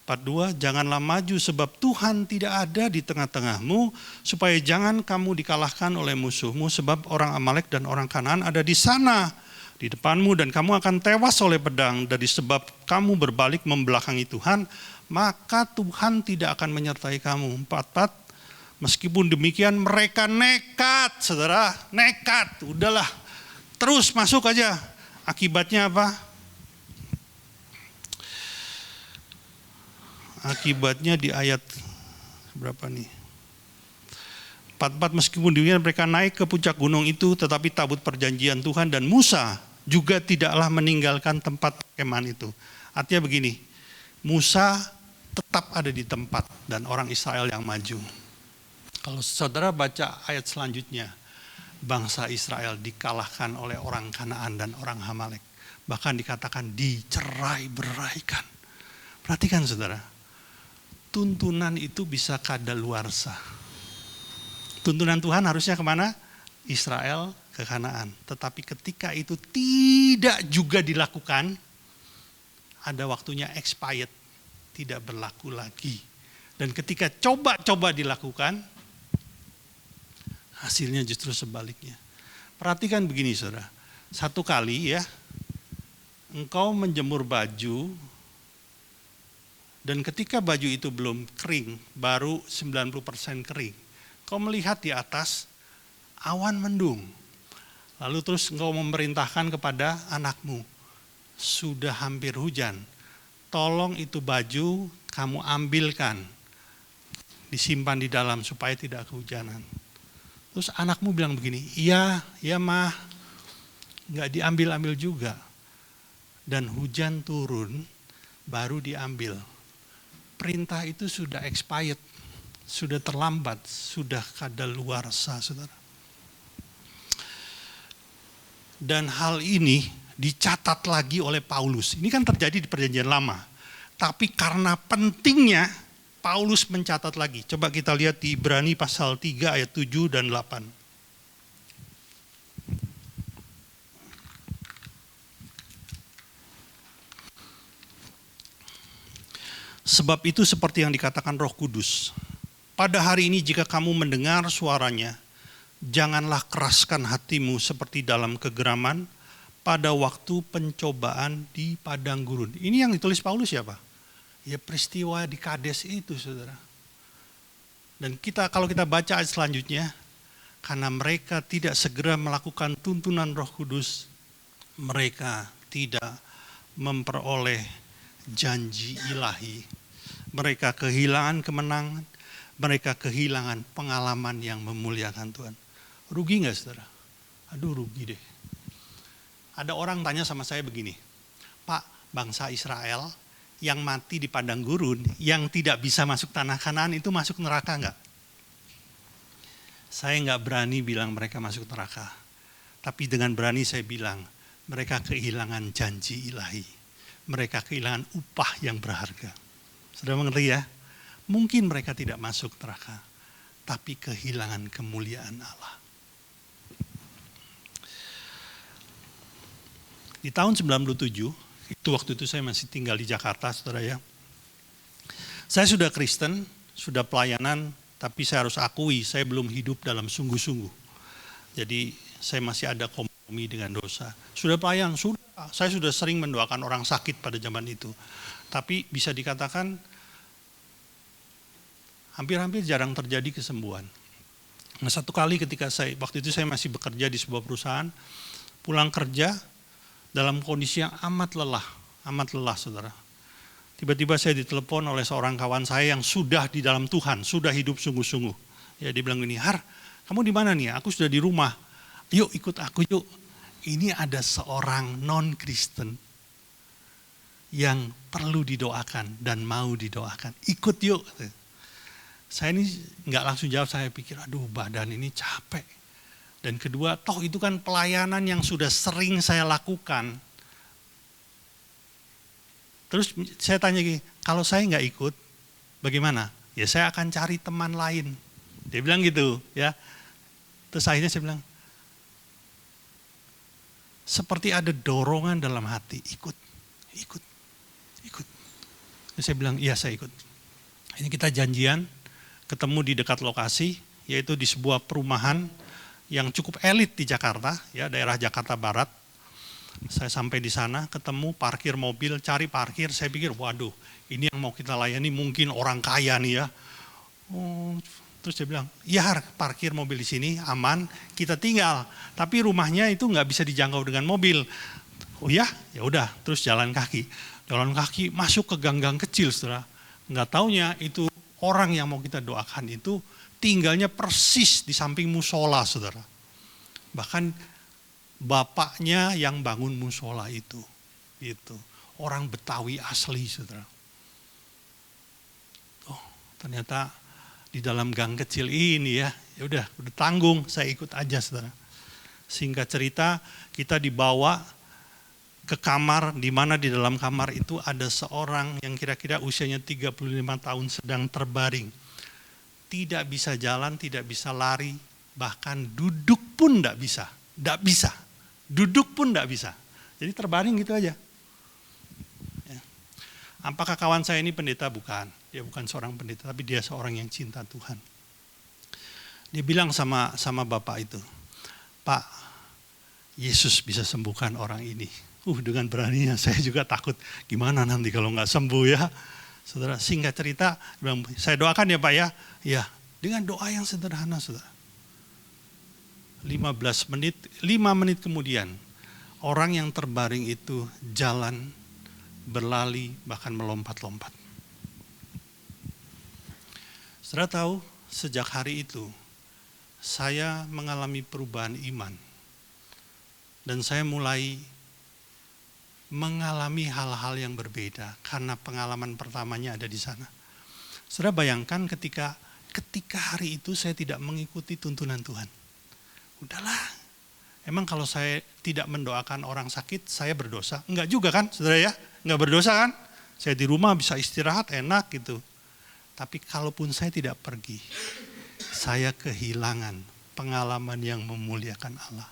S2: 42, janganlah maju sebab Tuhan tidak ada di tengah-tengahmu, supaya jangan kamu dikalahkan oleh musuhmu, sebab orang Amalek dan orang Kanaan ada di sana, di depanmu, dan kamu akan tewas oleh pedang. Dari sebab kamu berbalik membelakangi Tuhan, maka Tuhan tidak akan menyertai kamu. 44, meskipun demikian mereka nekat, saudara, nekat, udahlah, terus masuk aja. Akibatnya apa? Akibatnya di ayat berapa nih? 44, meskipun demikian mereka naik ke puncak gunung itu, tetapi tabut perjanjian Tuhan dan Musa juga tidaklah meninggalkan tempat perkemahan itu. Artinya begini, Musa tetap ada di tempat dan orang Israel yang maju. Kalau saudara baca ayat selanjutnya, bangsa Israel dikalahkan oleh orang Kanaan dan orang Amalek. Bahkan dikatakan dicerai-beraikan. Perhatikan saudara, tuntunan itu bisa kadaluarsa. Tuntunan Tuhan harusnya kemana? Israel ke Kanaan. Tetapi ketika itu tidak juga dilakukan, ada waktunya expired, tidak berlaku lagi. Dan ketika coba-coba dilakukan, hasilnya justru sebaliknya. Perhatikan begini saudara, satu kali ya, engkau menjemur baju, dan ketika baju itu belum kering, baru 90% kering, kau melihat di atas awan mendung. Lalu terus engkau memerintahkan kepada anakmu, sudah hampir hujan, tolong itu baju kamu ambilkan, disimpan di dalam supaya tidak kehujanan. Terus anakmu bilang begini, iya mah, nggak diambil-ambil juga. Dan hujan turun, baru diambil. Perintah itu sudah expired, sudah terlambat, sudah kadaluarsa, saudara. Dan hal ini dicatat lagi oleh Paulus. Ini kan terjadi di Perjanjian Lama. Tapi karena pentingnya, Paulus mencatat lagi. Coba kita lihat di Ibrani pasal 3 ayat 7 dan 8. Sebab itu seperti yang dikatakan Roh Kudus. Pada hari ini jika kamu mendengar suaranya, janganlah keraskan hatimu seperti dalam kegeraman pada waktu pencobaan di padang gurun. Ini yang ditulis Paulus siapa? Ya peristiwa di Kades itu, saudara. Dan kalau kita baca ayat selanjutnya, karena mereka tidak segera melakukan tuntunan Roh Kudus, mereka tidak memperoleh janji ilahi. Mereka kehilangan kemenangan, mereka kehilangan pengalaman yang memuliakan Tuhan. Rugi nggak, saudara? Aduh, rugi deh. Ada orang tanya sama saya begini, Pak, bangsa Israel yang mati di padang gurun, yang tidak bisa masuk tanah Kanaan itu masuk neraka nggak? Saya nggak berani bilang mereka masuk neraka. Tapi dengan berani saya bilang, mereka kehilangan janji ilahi. Mereka kehilangan upah yang berharga. Sudah mengerti ya? Mungkin mereka tidak masuk neraka, tapi kehilangan kemuliaan Allah. Di tahun 97, waktu itu saya masih tinggal di Jakarta, saudara ya. Saya sudah Kristen, sudah pelayanan, tapi saya harus akui saya belum hidup dalam sungguh-sungguh. Jadi saya masih ada kompromi dengan dosa. Sudah pelayan, saya sudah sering mendoakan orang sakit pada zaman itu. Tapi bisa dikatakan hampir-hampir jarang terjadi kesembuhan. Nah, satu kali ketika waktu itu saya masih bekerja di sebuah perusahaan, pulang kerja dalam kondisi yang amat lelah saudara. Tiba-tiba saya ditelepon oleh seorang kawan saya yang sudah di dalam Tuhan, sudah hidup sungguh-sungguh. Ya, dia bilang gini, Har, kamu di mana nih? Aku sudah di rumah. Yuk ikut aku yuk. Ini ada seorang non-Kristen yang perlu didoakan dan mau didoakan. Ikut yuk. Saya ini nggak langsung jawab, saya pikir aduh badan ini capek. Dan kedua, toh itu kan pelayanan yang sudah sering saya lakukan. Terus saya tanya gini, kalau saya nggak ikut, bagaimana? Ya saya akan cari teman lain. Dia bilang gitu ya. Terus akhirnya saya bilang, seperti ada dorongan dalam hati, ikut. Terus saya bilang, iya saya ikut. Ini kita janjian, ketemu di dekat lokasi, yaitu di sebuah perumahan yang cukup elit di Jakarta, ya daerah Jakarta Barat. Saya sampai di sana, ketemu parkir mobil, cari parkir, saya pikir, waduh, ini yang mau kita layani mungkin orang kaya nih ya. Terus dia bilang, iya Har, parkir mobil di sini aman, kita tinggal. Tapi rumahnya itu nggak bisa dijangkau dengan mobil. Oh ya, ya udah, terus jalan kaki masuk ke gang-gang kecil, saudara. Nggak taunya itu orang yang mau kita doakan itu tinggalnya persis di samping musola, saudara. Bahkan bapaknya yang bangun musola itu. Orang Betawi asli, saudara. Oh, ternyata di dalam gang kecil ini ya udah tanggung, saya ikut aja, saudara. Singkat cerita, kita dibawa ke kamar, di mana di dalam kamar itu ada seorang yang kira-kira usianya 35 tahun sedang terbaring. Tidak bisa jalan, tidak bisa lari, bahkan duduk pun tidak bisa. Duduk pun tidak bisa. Jadi terbaring gitu aja. Ya. Apakah kawan saya ini pendeta? Bukan. Dia bukan seorang pendeta, tapi dia seorang yang cinta Tuhan. Dia bilang sama bapak itu, Pak, Yesus bisa sembuhkan orang ini. Dengan beraninya saya juga takut, gimana nanti kalau nggak sembuh ya. Saudara, singkat cerita, bilang, saya doakan ya Pak ya. Ya, dengan doa yang sederhana, saudara. 5 menit kemudian, orang yang terbaring itu jalan, berlari, bahkan melompat-lompat. Saudara tahu, sejak hari itu, saya mengalami perubahan iman. Dan saya mulai mengalami hal-hal yang berbeda karena pengalaman pertamanya ada di sana. Saudara bayangkan ketika hari itu saya tidak mengikuti tuntunan Tuhan. Udahlah, Emang kalau saya tidak mendoakan orang sakit, saya berdosa? Enggak juga kan, saudara ya? Enggak berdosa kan? Saya di rumah bisa istirahat, enak gitu. Tapi kalaupun saya tidak pergi, saya kehilangan pengalaman yang memuliakan Allah.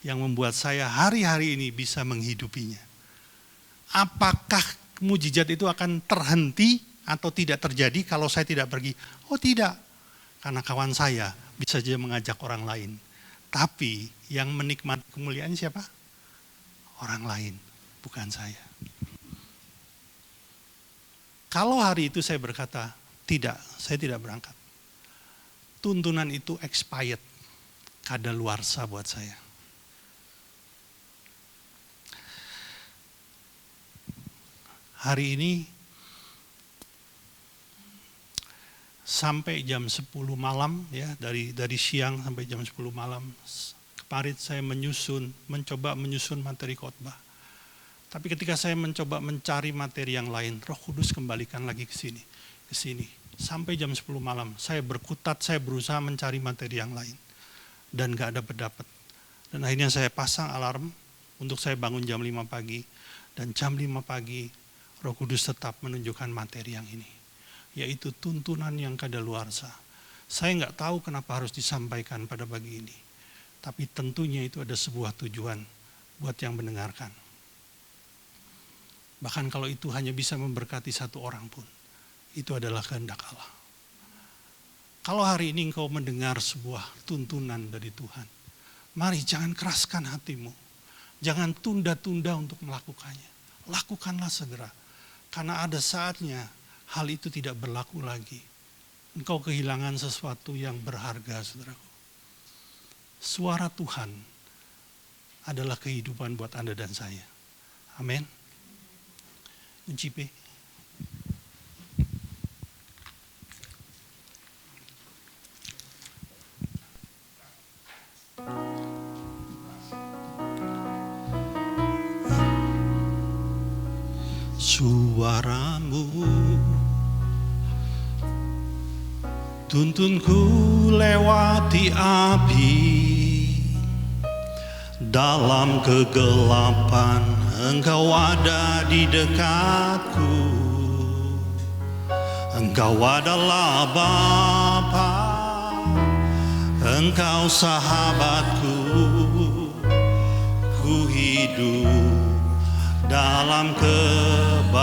S2: Yang membuat saya hari-hari ini bisa menghidupinya. Apakah mujizat itu akan terhenti atau tidak terjadi kalau saya tidak pergi? Oh tidak, karena kawan saya bisa saja mengajak orang lain. Tapi yang menikmati kemuliaan siapa? Orang lain, bukan saya. Kalau hari itu saya berkata, tidak, saya tidak berangkat. Tuntunan itu expired, kadaluarsa buat saya. Hari ini sampai jam 10 malam ya, dari siang sampai jam 10 malam kemarin saya mencoba menyusun materi khotbah. Tapi ketika saya mencoba mencari materi yang lain, Roh Kudus kembalikan lagi ke sini. Sampai jam 10 malam saya berkutat, saya berusaha mencari materi yang lain dan gak dapat. Dan akhirnya saya pasang alarm untuk saya bangun jam 5 pagi, dan jam 5 pagi Roh Kudus tetap menunjukkan materi yang ini, yaitu tuntunan yang kadaluarsa. Saya nggak tahu kenapa harus disampaikan pada pagi ini, tapi tentunya itu ada sebuah tujuan buat yang mendengarkan. Bahkan kalau itu hanya bisa memberkati satu orang pun, itu adalah kehendak Allah. Kalau hari ini engkau mendengar sebuah tuntunan dari Tuhan, mari jangan keraskan hatimu, jangan tunda-tunda untuk melakukannya. Lakukanlah segera, karena ada saatnya hal itu tidak berlaku lagi. Engkau kehilangan sesuatu yang berharga, saudaraku. Suara Tuhan adalah kehidupan buat Anda dan saya. Amin. Mencipe. Suaramu tuntunku lewati api, dalam kegelapan Engkau ada di dekatku. Engkau adalah Bapa, Engkau sahabatku. Ku hidup dalam kebaikan-Mu.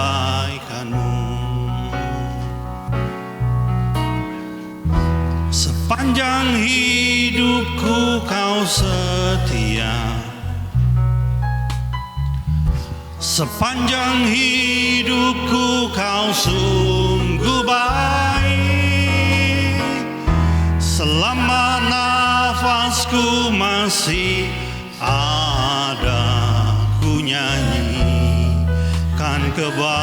S2: Sepanjang hidupku Kau setia, sepanjang hidupku Kau sungguh baik. Selama nafasku masih ada, ku nyanyikan kebaikan-Mu.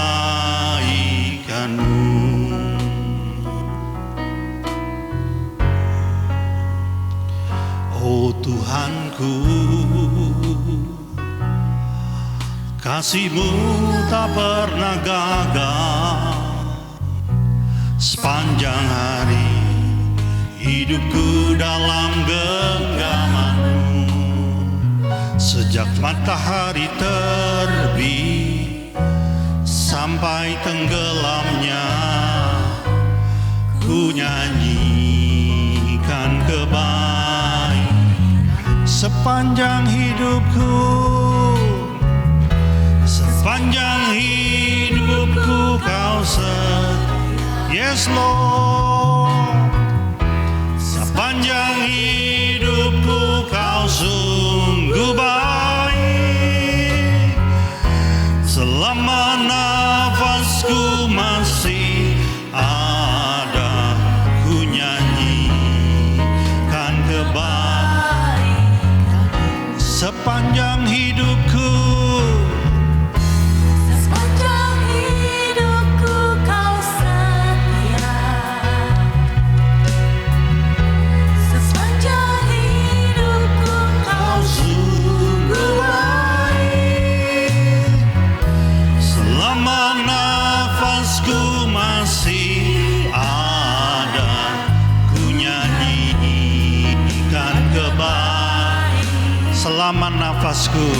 S2: Oh Tuhanku, kasih-Mu tak pernah gagal. Sepanjang hari hidupku dalam genggaman-Mu. Sejak matahari terbit sampai tenggelamnya, ku nyanyikan kebaikan. Sepanjang hidupku, sepanjang hidupku Kau setia. Yes Lord. Sepanjang hidupku Kau sungguh baik. Selama nafasku masih ada, ku nyanyikan kebaikan. Sepanjang hidupku,
S1: sepanjang hidupku Kau setia.
S2: selama nafasku.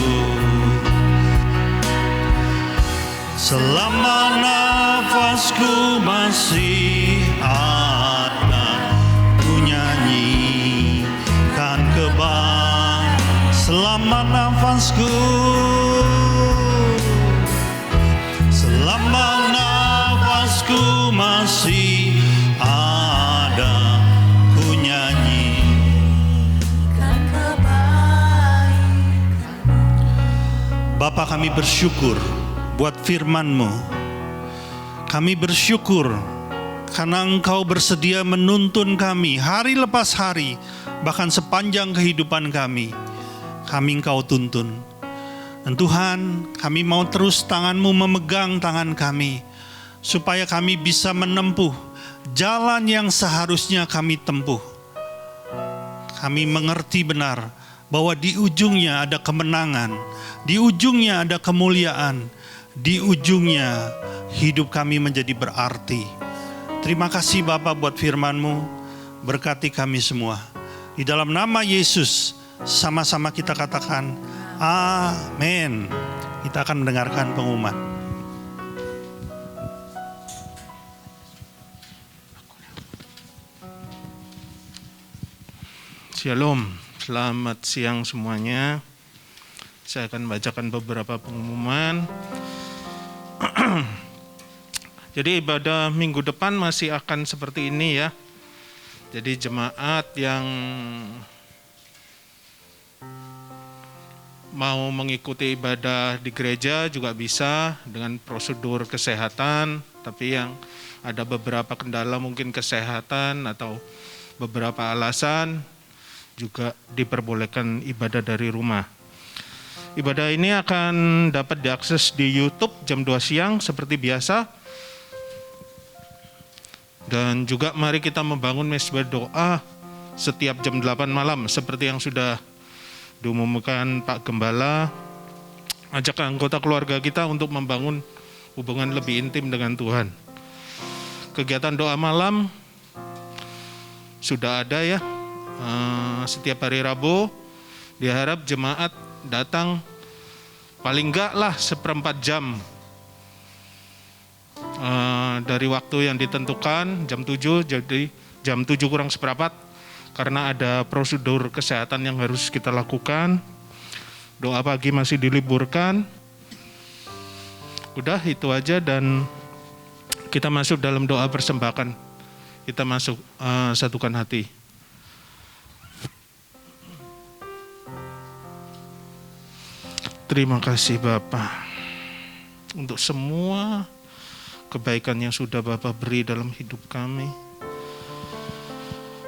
S2: Selama nafasku masih ada, ku nyanyikan kebanggaan. Selama nafasku, selama nafasku masih ada, ku nyanyikan kebaikan. Bapa, kami bersyukur buat firman-Mu. Kami bersyukur karena Engkau bersedia menuntun kami hari lepas hari, bahkan sepanjang kehidupan kami. Kami Engkau tuntun. Dan Tuhan, kami mau terus tangan-Mu memegang tangan kami, supaya kami bisa menempuh jalan yang seharusnya kami tempuh. Kami mengerti benar bahwa di ujungnya ada kemenangan, di ujungnya ada kemuliaan, di ujungnya hidup kami menjadi berarti. Terima kasih Bapa buat firman-Mu. Berkati kami semua. Di dalam nama Yesus, sama-sama kita katakan amin. Kita akan mendengarkan pengumuman.
S6: Shalom, selamat siang semuanya. Saya akan bacakan beberapa pengumuman. Jadi ibadah minggu depan masih akan seperti ini ya. Jadi jemaat yang mau mengikuti ibadah di gereja juga bisa dengan prosedur kesehatan. Tapi yang ada beberapa kendala mungkin kesehatan atau beberapa alasan juga diperbolehkan ibadah dari rumah. Ibadah ini akan dapat diakses di YouTube jam 2 siang seperti biasa. Dan juga mari kita membangun mezbah doa setiap jam 8 malam seperti yang sudah diumumkan Pak Gembala. Ajak anggota keluarga kita untuk membangun hubungan lebih intim dengan Tuhan. Kegiatan doa malam sudah ada ya. Setiap hari Rabu diharap jemaat datang paling enggak lah 1/4 jam dari waktu yang ditentukan jam 7, jadi jam 7 kurang seperempat karena ada prosedur kesehatan yang harus kita lakukan. Doa pagi masih diliburkan. Udah itu aja dan kita masuk dalam doa persembahan. Kita masuk satukan hati. Terima kasih Bapa untuk semua kebaikan yang sudah Bapa beri dalam hidup kami.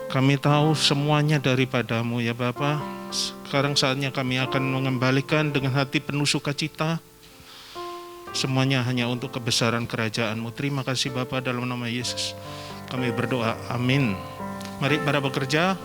S6: Kami tahu semuanya daripada-Mu ya Bapa. Sekarang saatnya kami akan mengembalikan dengan hati penuh sukacita. Semuanya hanya untuk kebesaran kerajaan-Mu. Terima kasih Bapa, dalam nama Yesus kami berdoa, amin. Mari para bekerja.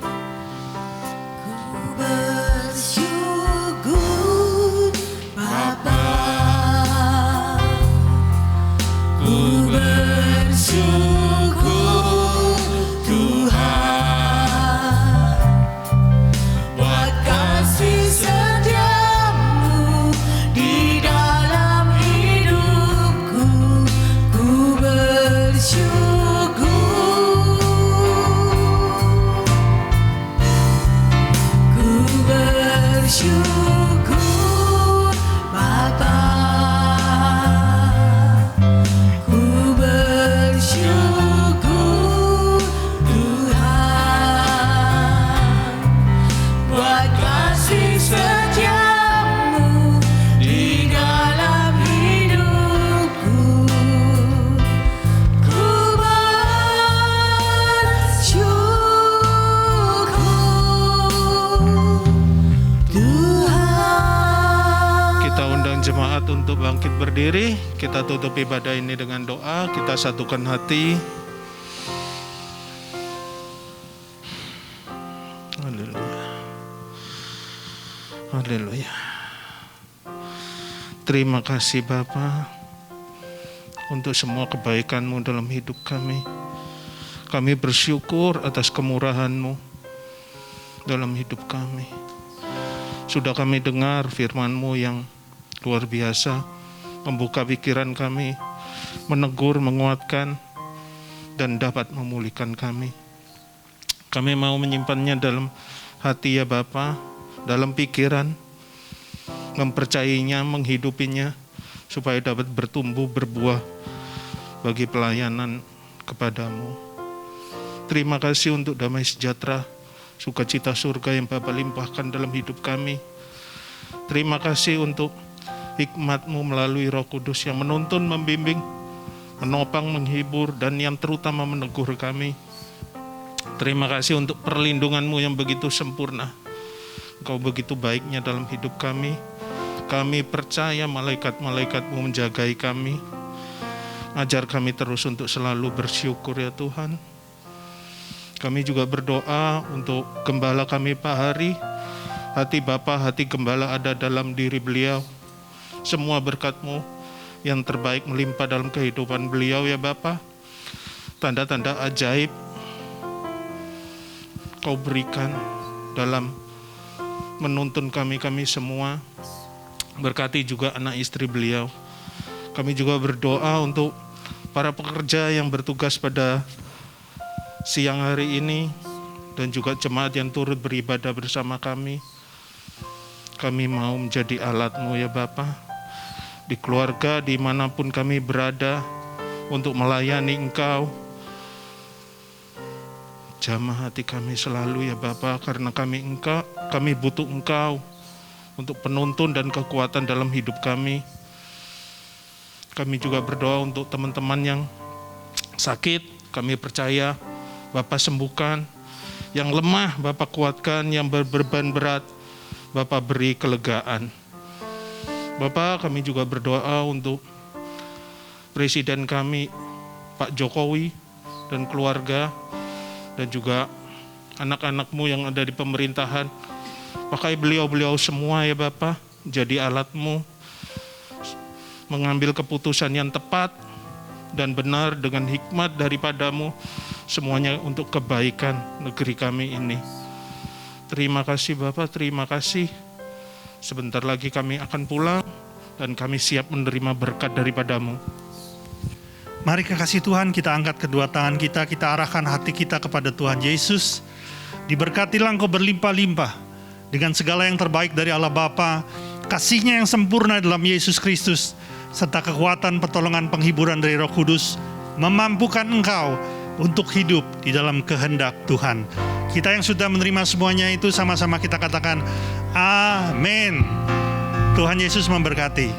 S6: Untuk bangkit berdiri, kita tutup ibadah ini dengan doa, kita satukan hati. Haleluya. Haleluya. Terima kasih Bapa untuk semua kebaikan-Mu dalam hidup kami. Kami bersyukur atas kemurahan-Mu dalam hidup kami. Sudah kami dengar firman-Mu yang luar biasa, membuka pikiran kami, menegur, menguatkan, dan dapat memulihkan kami. Kami mau menyimpannya dalam hati ya Bapa, dalam pikiran, mempercayainya, menghidupinya, supaya dapat bertumbuh, berbuah bagi pelayanan kepadamu. Terima kasih untuk damai sejahtera, sukacita surga yang Bapa limpahkan dalam hidup kami. Terima kasih untuk hikmat-Mu melalui Roh Kudus yang menuntun, membimbing, menopang, menghibur, dan yang terutama menegur kami. Terima kasih untuk perlindungan-Mu yang begitu sempurna. Engkau begitu baiknya dalam hidup kami. Kami percaya malaikat-malaikat-Mu menjagai kami. Ajar kami terus untuk selalu bersyukur ya Tuhan. Kami juga berdoa untuk gembala kami Pak Hari. Hati Bapa, hati gembala ada dalam diri beliau. Semua berkat-Mu yang terbaik melimpah dalam kehidupan beliau ya Bapa. Tanda-tanda ajaib Kau berikan dalam menuntun kami semua. Berkati juga anak istri beliau. Kami juga berdoa untuk para pekerja yang bertugas pada siang hari ini dan juga jemaat yang turut beribadah bersama kami. Kami mau menjadi alat-Mu ya Bapa, di keluarga dimanapun kami berada, untuk melayani Engkau. Jamah hati kami selalu ya Bapa, karena kami butuh Engkau untuk penuntun dan kekuatan dalam hidup kami. Kami juga berdoa untuk teman-teman yang sakit, kami percaya Bapa sembuhkan. Yang lemah Bapa kuatkan, yang berbeban berat Bapa beri kelegaan. Bapa, kami juga berdoa untuk Presiden kami Pak Jokowi dan keluarga, dan juga anak-anak-Mu yang ada di pemerintahan. Pakai beliau-beliau semua ya Bapa, jadi alat-Mu, mengambil keputusan yang tepat dan benar dengan hikmat daripada-Mu, semuanya untuk kebaikan negeri kami ini. Terima kasih Bapa, terima kasih. Sebentar lagi kami akan pulang dan kami siap menerima berkat daripada-Mu.
S2: Mari kekasih Tuhan, kita angkat kedua tangan kita arahkan hati kita kepada Tuhan Yesus. Diberkatilah Engkau berlimpah-limpah dengan segala yang terbaik dari Allah Bapa, kasih-Nya yang sempurna dalam Yesus Kristus, serta kekuatan pertolongan penghiburan dari Roh Kudus, memampukan engkau untuk hidup di dalam kehendak Tuhan. Kita yang sudah menerima semuanya itu sama-sama kita katakan, Amin. Tuhan Yesus memberkati.